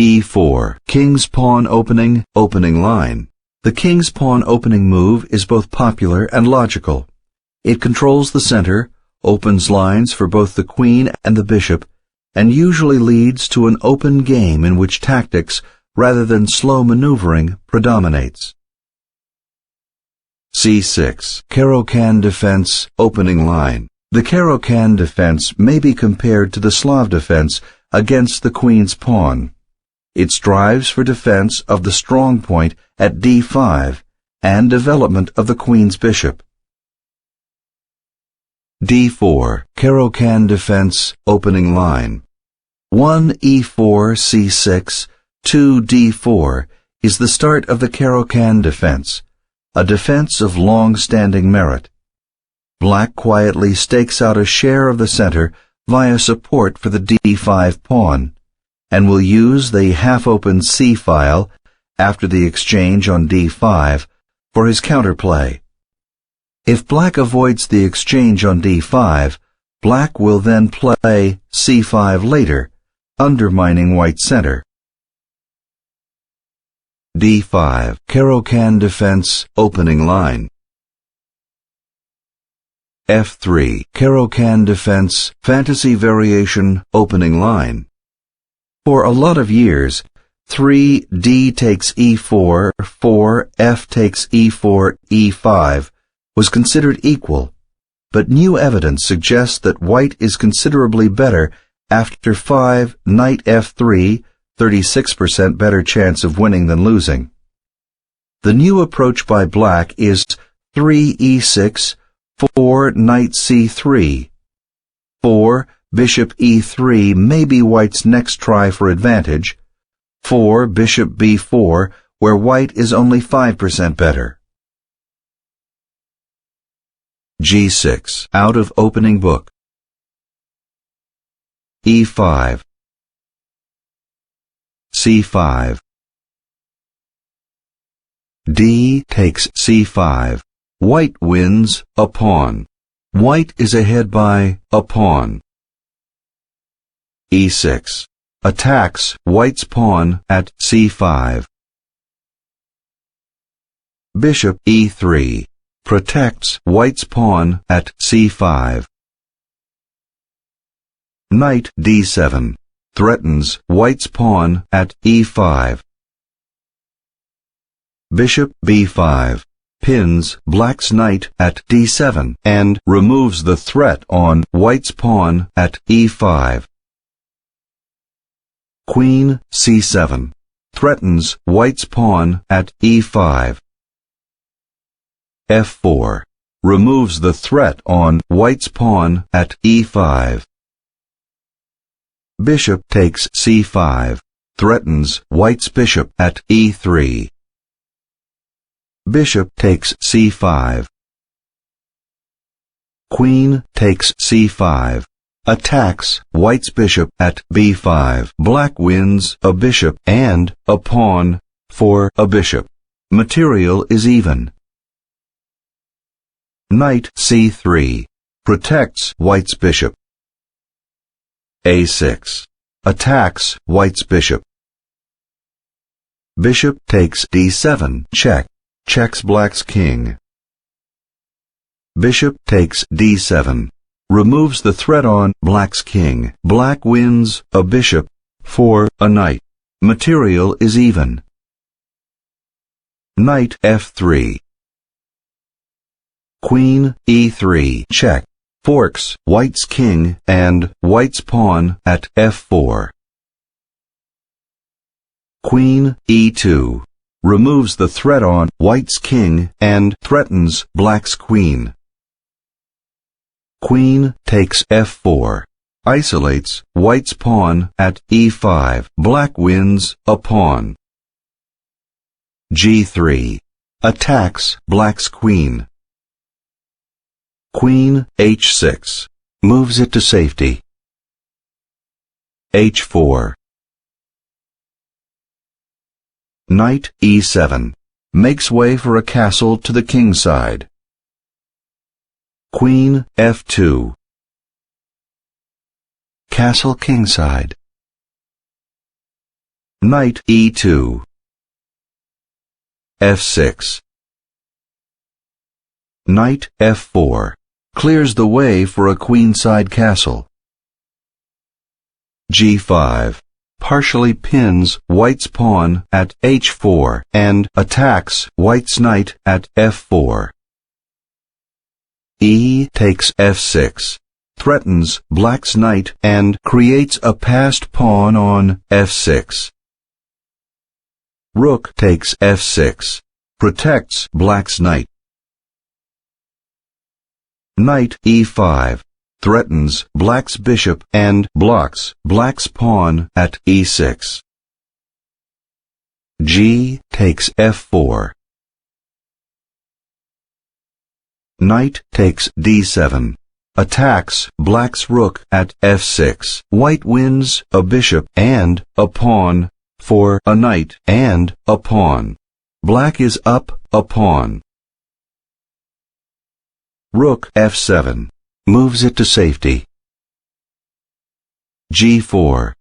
e4, king's pawn opening, opening line. The king's pawn opening move is both popular and logical. It controls the center, opens lines for both the queen and the bishop, and usually leads to an open game in which tactics, rather than slow maneuvering, predominates. c6, Caro-Kann defense, opening line. The Caro-Kann defense may be compared to the Slav defense against the queen's pawn. It strives for defense of the strong point at d5 and development of the queen's bishop. d4, Caro-Kann defense, opening line. 1 e4 c6, 2 d4 is the start of the Caro-Kann defense, a defense of long-standing merit. Black quietly stakes out a share of the center via support for the d5 pawn, and will use the half-open c-file after the exchange on d5 for his counterplay. If black avoids the exchange on d5, black will then play c5 later, undermining white's center. d5, Caro-Kann defense, opening line. f3, Caro-Kann defense, fantasy variation, opening line. For a lot of years, 3d takes e4, 4, f takes e4, e5 was considered equal, but new evidence suggests that white is considerably better after 5, knight f3, 36% better chance of winning than losing. The new approach by black is 3 e6, 4 knight c3. 4 bishop e3 may be white's next try for advantage. 4 bishop b4, where white is only 5% better. g6, out of opening book. e5, c5. d takes c5. White wins a pawn. White is ahead by a pawn. e6 attacks white's pawn at c5. Bishop e3 protects white's pawn at c5. Knight d7 threatens white's pawn at e5. Bishop b5 pins black's knight at d7 and removes the threat on white's pawn at e5. Queen c7 threatens white's pawn at e5. f4 removes the threat on white's pawn at e5. Bishop takes c5 threatens white's bishop at e3. Bishop takes c5. Queen takes c5 attacks white's bishop at b5. Black wins a bishop and a pawn for a bishop. Material is even. Knight c3 protects white's bishop. a6 attacks white's bishop. Bishop takes d7 check. Checks black's king. Bishop takes d7 removes the threat on black's king. Black wins a bishop for a knight. Material is even. Knight f3. Queen e3 check forks white's king and white's pawn at f4. Queen e2 removes the threat on white's king and threatens black's queen. Queen takes f4 isolates white's pawn at e5. Black wins a pawn. g3 attacks black's queen. Queen h6 moves it to safety. h4. Knight e7 makes way for a castle to the king's side. Queen f2. Castle kingside. Knight e2. f6. Knight f4. Clears the way for a queenside castle. g5. Partially pins white's pawn at h4 and attacks white's knight at f4. E takes f6. Threatens black's knight and creates a passed pawn on f6. Rook takes f6. Protects black's knight. Knight e5. Threatens black's bishop and blocks black's pawn at e6. G takes f4. Knight takes d7. Attacks black's rook at f6. White wins a bishop and a pawn for a knight and a pawn. Black is up a pawn. Rook f7. Moves it to safety. g4.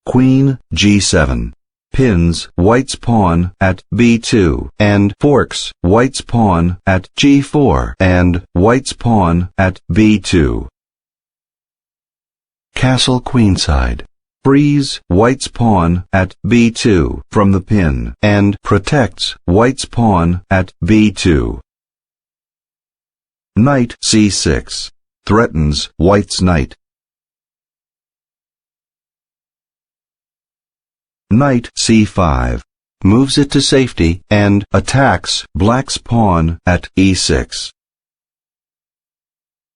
Queen g7. Pins white's pawn at b2 and forks white's pawn at g4 and white's pawn at b2. Castle queenside. Frees white's pawn at b2 from the pin and protects white's pawn at b2. Knight c6. Threatens white's knight. Knight c5. Moves it to safety and attacks black's pawn at e6.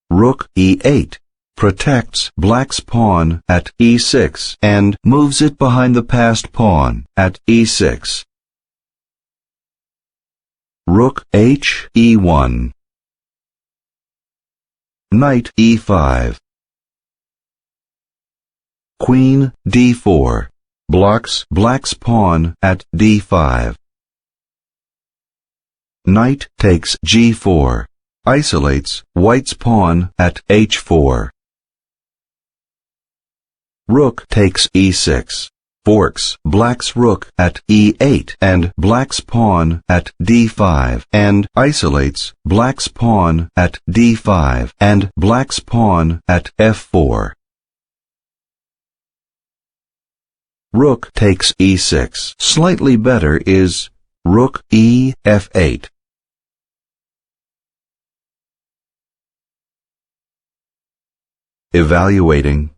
Rook e8. Protects black's pawn at e6 and moves it behind the passed pawn at e6. Rook h e1. Knight e5. Queen d4. Blocks black's pawn at d5. Knight takes g4. Isolates white's pawn at h4. Rook takes e6. Forks black's rook at e8 and black's pawn at d5 and isolates black's pawn at d5 and black's pawn at f4. Rook takes e6. Slightly better is rook e f8. Evaluating.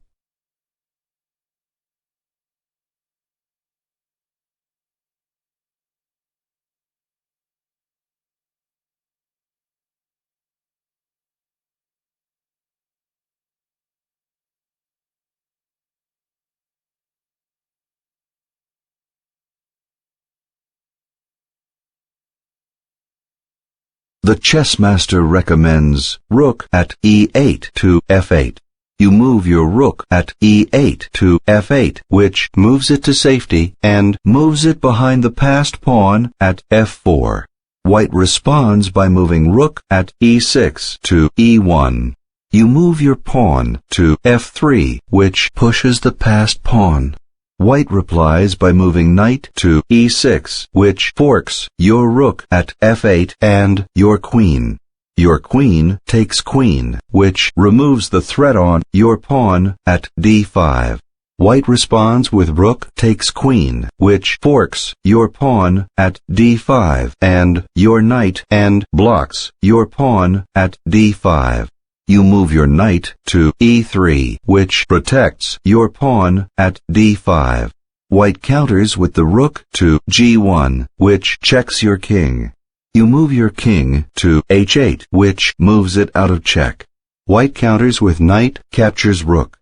The chess master recommends rook at e8 to f8. You move your rook at e8 to f8, which moves it to safety and moves it behind the passed pawn at f4. White responds by moving rook at e6 to e1. You move your pawn to f3, which pushes the passed pawn. White replies by moving knight to e6, which forks your rook at f8 and your queen. Your queen takes queen, which removes the threat on your pawn at d5. White responds with rook takes queen, which forks your pawn at d5 and your knight and blocks your pawn at d5. You move your knight to e3, which protects your pawn at d5. White counters with the rook to g1, which checks your king. You move your king to h8, which moves it out of check. White counters with knight captures rook.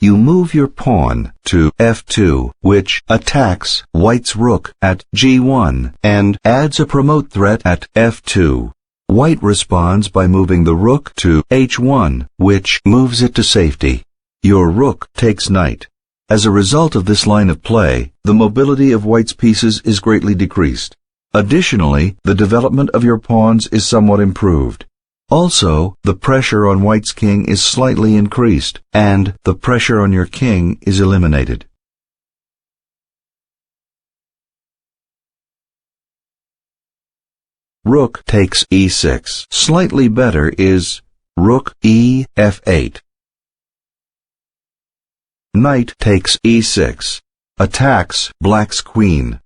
You move your pawn to f2, which attacks white's rook at g1 and adds a promote threat at f2. White responds by moving the rook to h1, which moves it to safety. Your rook takes knight. As a result of this line of play, the mobility of white's pieces is greatly decreased. Additionally, the development of your pawns is somewhat improved. Also, the pressure on White's king is slightly increased, and the pressure on your king is eliminated. Rook takes e6. Slightly better is Rook e f8. Knight takes e6. Attacks Black's queen.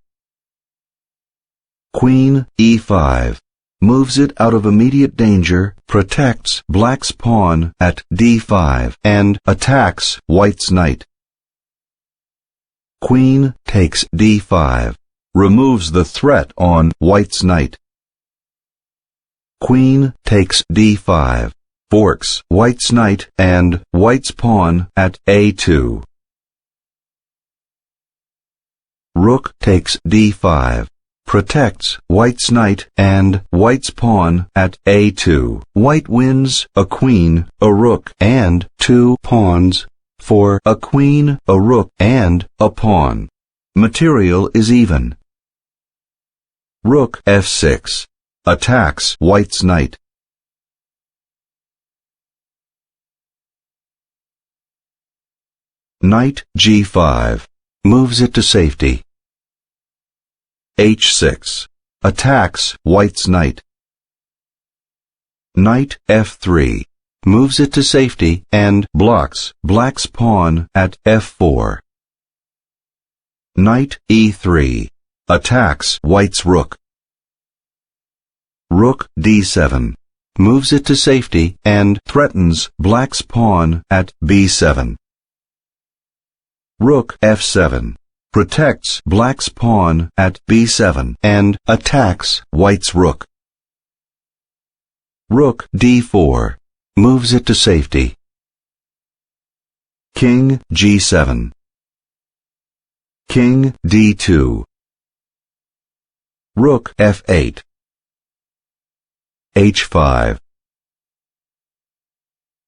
Queen e5. Moves it out of immediate danger, protects Black's pawn at d5, and attacks White's knight. Queen takes d5. Removes the threat on White's knight. Queen takes d5. Forks White's knight and White's pawn at a2. Rook takes d5. Protects White's knight and White's pawn at a2. White wins a queen, a rook, and 2 pawns for a queen, a rook, and a pawn. Material is even. Rook f6. Attacks White's knight. Knight g5. Moves it to safety. h6. Attacks White's knight. Knight f3. Moves it to safety and blocks Black's pawn at f4. Knight e3. Attacks White's rook. Rook d7. Moves it to safety and threatens Black's pawn at b7. Rook f7. Protects Black's pawn at b7 and attacks White's rook. Rook d4. Moves it to safety. King g7. King d2. Rook f8. h5.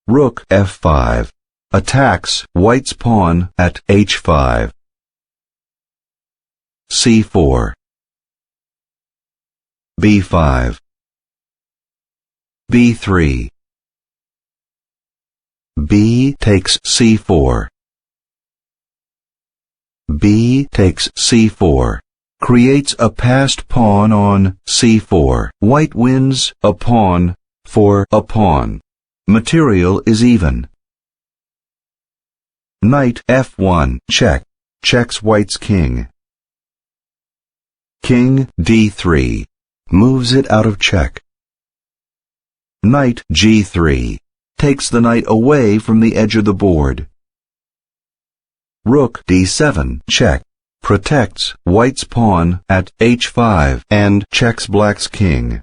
Rook f5. Attacks White's pawn at h5. c4. b5. b3. b takes c4. b takes c4. Creates a passed pawn on c4. White wins a pawn for a pawn. Material is even. Knight f1. Check. Checks White's king. King d3. Moves it out of check. Knight g3. Takes the knight away from the edge of the board. Rook d7. Check. Protects White's pawn at h5 and checks Black's king.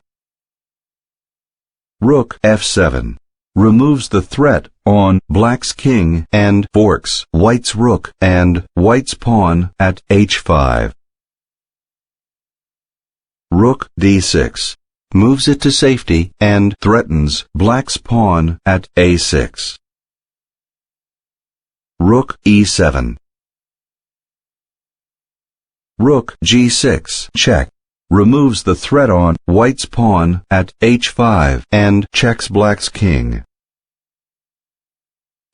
Rook f7. Removes the threat on Black's king and forks White's rook and White's pawn at h5. Rook d6. Moves it to safety and threatens Black's pawn at a6. Rook e7. Rook g6. Check. Removes the threat on White's pawn at h5 and checks Black's king.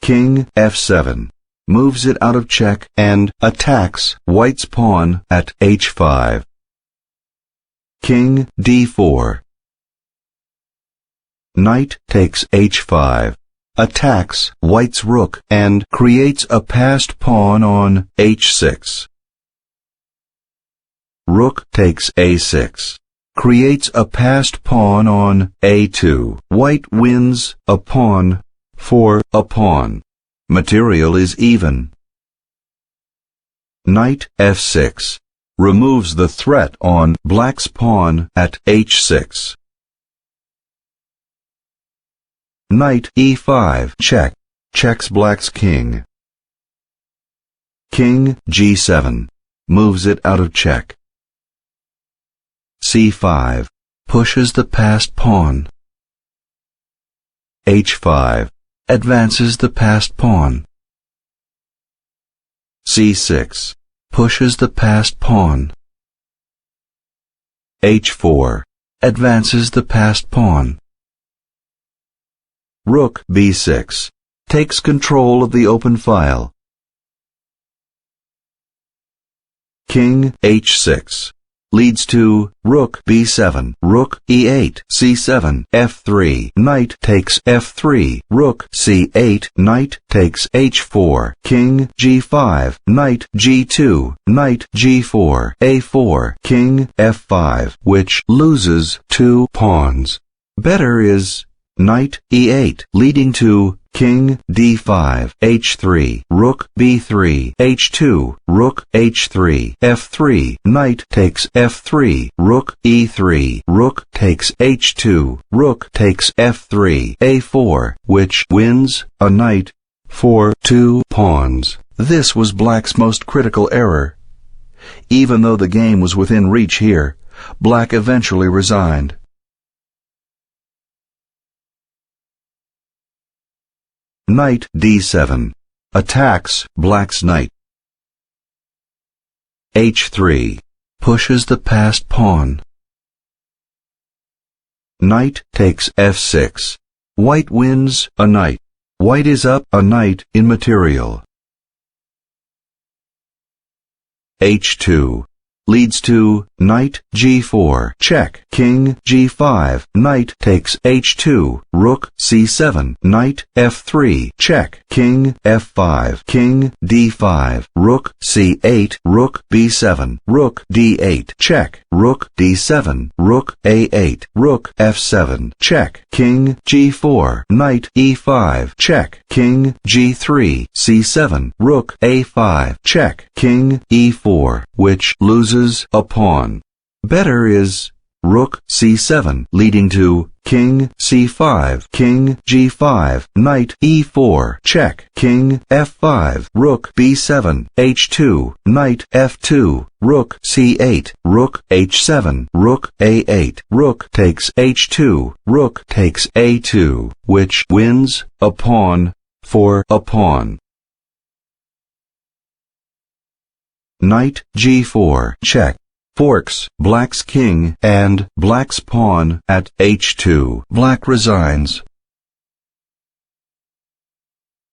King f7. Moves it out of check and attacks White's pawn at h5. King d4. Knight takes h5. Attacks White's rook and creates a passed pawn on h6. Rook takes a6. Creates a passed pawn on a2. White wins a pawn for a pawn. Material is even. Knight f6. Removes the threat on Black's pawn at h6. Knight e5. Check. Checks Black's king. King g7. Moves it out of check. c5. Pushes the passed pawn. h5. Advances the passed pawn. c6. Pushes the passed pawn. h4. Advances the passed pawn. rook b6, takes control of the open file. King h6 leads to rook b7, rook e8, c7, f3, knight takes f3, rook c8, knight takes h4, king g5, knight g2, knight g4, a4, king f5, which loses 2 pawns. Better is knight e8, leading to king d5, h3, rook b3, h2, rook h3, f3, knight takes f3, rook e3, rook takes h2, rook takes f3, a4, which wins a knight for 2 pawns. This was black's most critical error. Even though the game was within reach here, black eventually resigned. Knight d7 attacks black's knight. h3 pushes the passed pawn. Knight takes f6. White wins a knight. White is up a knight in material. h2 leads to knight g4, check, king g5, knight takes h2, rook c7, knight f3, check, king f5, king d5, rook c8, rook b7, rook d8, check, rook d7, rook a8, rook f7, check, king g4, knight e5, check, king g3, c7, rook a5, check, king e4, which loses a pawn. Better is rook c7, leading to king c5, king g5, knight e4, check, king f5, rook b7, h2, knight f2, rook c8, rook h7, rook a8, rook takes h2, rook takes a2, which wins a pawn for a pawn. Knight g4, check, forks black's king and black's pawn at h2. Black resigns.